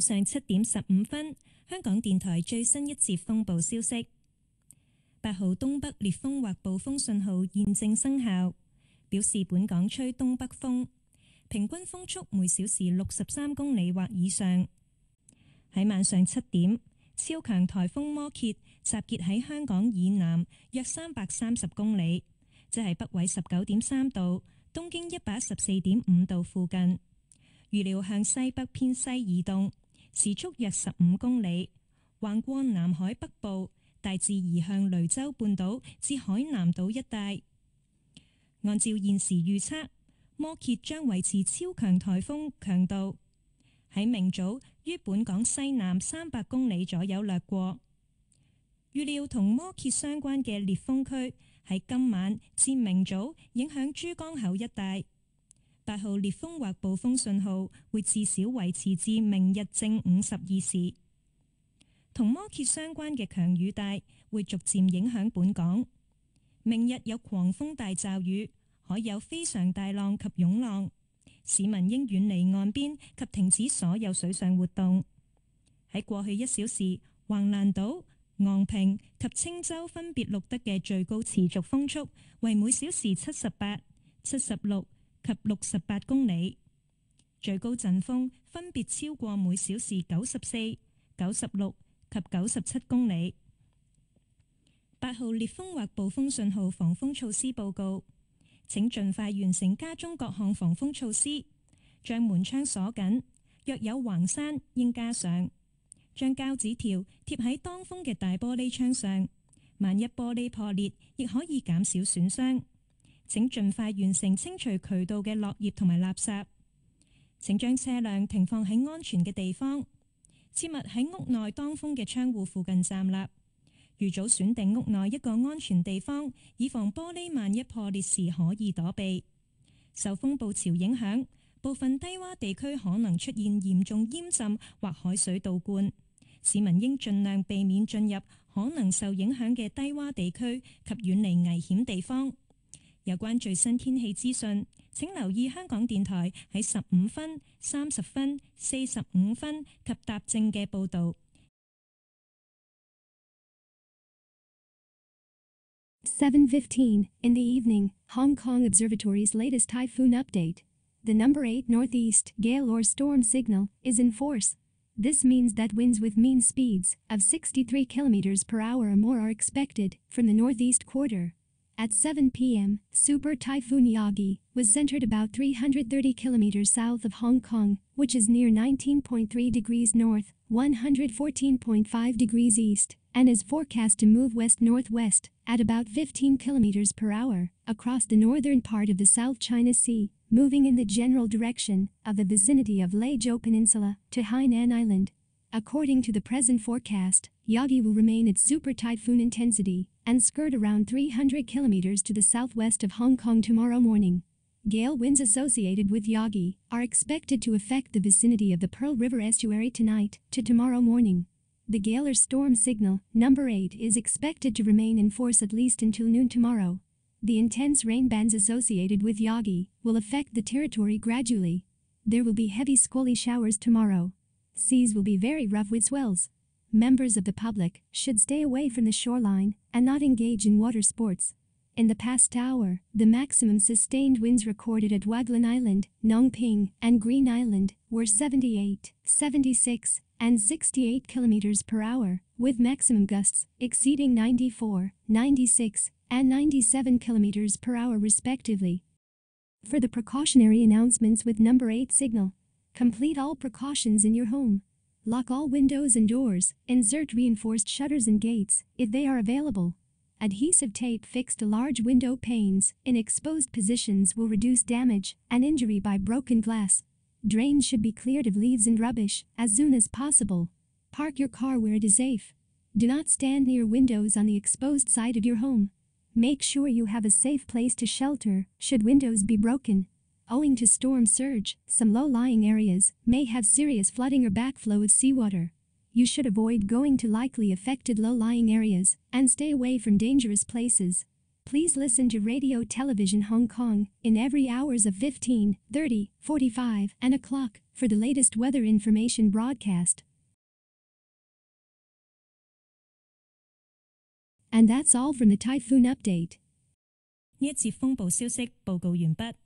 上7:15，香港電台最新一節風暴消息：8號東北烈風或暴風信號現正生效，表示本港吹東北風，平均風速每小時63公里或以上。喺晚上7點，超強颱風摩羯集結喺香港以南約330公里，即係北緯19.3度、東經114.5度附近。預料向西北偏西移動，時速約15公里，橫過南海北部，大致移向雷州半島至海南島一帶。按照現時預測，摩羯將維持超強颱風強度，喺明早於本港西南300公里左右掠過。預料同摩羯相關嘅烈風區喺今晚至明早影響珠江口一帶。8號烈風或暴風信號會至少維持至明日正午12時。同摩羯相關嘅強雨帶會逐漸影響本港。明日有狂風大驟雨，海有非常大浪及湧浪，市民應遠離岸邊及停止所有水上活動。喺過去1小時，橫瀾島、昂坪及青洲分別錄得嘅最高持續風速為每小時78、76及68公里，最高陣風分別超過每小時94、96及97公里。8號烈風或暴風信號防風措施報告：請盡快完成家中各項防風措施，將門窗鎖緊，若有橫閂應加上，將膠紙條貼喺當風嘅大玻璃窗上，萬一玻璃破裂，亦可以減少損傷。請盡快完成清除渠道嘅落葉同埋垃圾。請將車輛停放喺安全嘅地方，切勿喺屋內當風嘅窗戶附近站立。預早選定屋內一個安全地方，以防玻璃萬一破裂時可以躲避。受風暴潮影響，部分低洼地區可能出現嚴重淹浸或海水倒灌，市民應盡量避免進入可能受影響嘅低洼地區及遠離危險地方。有關最新天氣資訊，請留意香港電台喺15分、30分、45分及踏正嘅報導。7:15 in the evening, Hong Kong Observatory's latest typhoon update. The number 8 northeast gale or storm signal is in force. This means that winds with mean speeds of 63 km per hour or more are expected from the northeast quarter. At 7 p.m., Super Typhoon Yagi was centered about 330 kilometers south of Hong Kong, which is near 19.3 degrees north, 114.5 degrees east, and is forecast to move west-northwest at about 15 kilometers per hour across the northern part of the South China Sea, moving in the general direction of the vicinity of Leizhou Peninsula to Hainan Island. According to the present forecast, Yagi will remain at super typhoon intensity and skirt around 300 kilometers to the southwest of Hong Kong tomorrow morning. Gale winds associated with Yagi are expected to affect the vicinity of the Pearl River estuary tonight to tomorrow morning. The gale or storm signal, number 8, is expected to remain in force at least until noon tomorrow. The intense rain bands associated with Yagi will affect the territory gradually. There will be heavy squally showers tomorrow. Seas will be very rough with swells. Members of the public should stay away from the shoreline and not engage in water sports. In the past hour, the maximum sustained winds recorded at Waglan Island, Nongping, and Green Island were 78, 76, and 68 kilometers per hour, with maximum gusts exceeding 94, 96, and 97 kilometers per hour respectively. For the precautionary announcements with number 8 signal, complete all precautions in your home. Lock all windows and doors, insert reinforced shutters and gates, if they are available. Adhesive tape fixed to large window panes in exposed positions will reduce damage and injury by broken glass. Drains should be cleared of leaves and rubbish as soon as possible. Park your car where it is safe. Do not stand near windows on the exposed side of your home. Make sure you have a safe place to shelter should windows be broken. Owing to storm surge, some low-lying areas may have serious flooding or backflow of seawater. You should avoid going to likely affected low-lying areas and stay away from dangerous places. Please listen to Radio Television Hong Kong in every hours of 15, 30, 45, and o'clock for the latest weather information broadcast. And that's all from the typhoon update. 呢一節風暴消息報告完畢。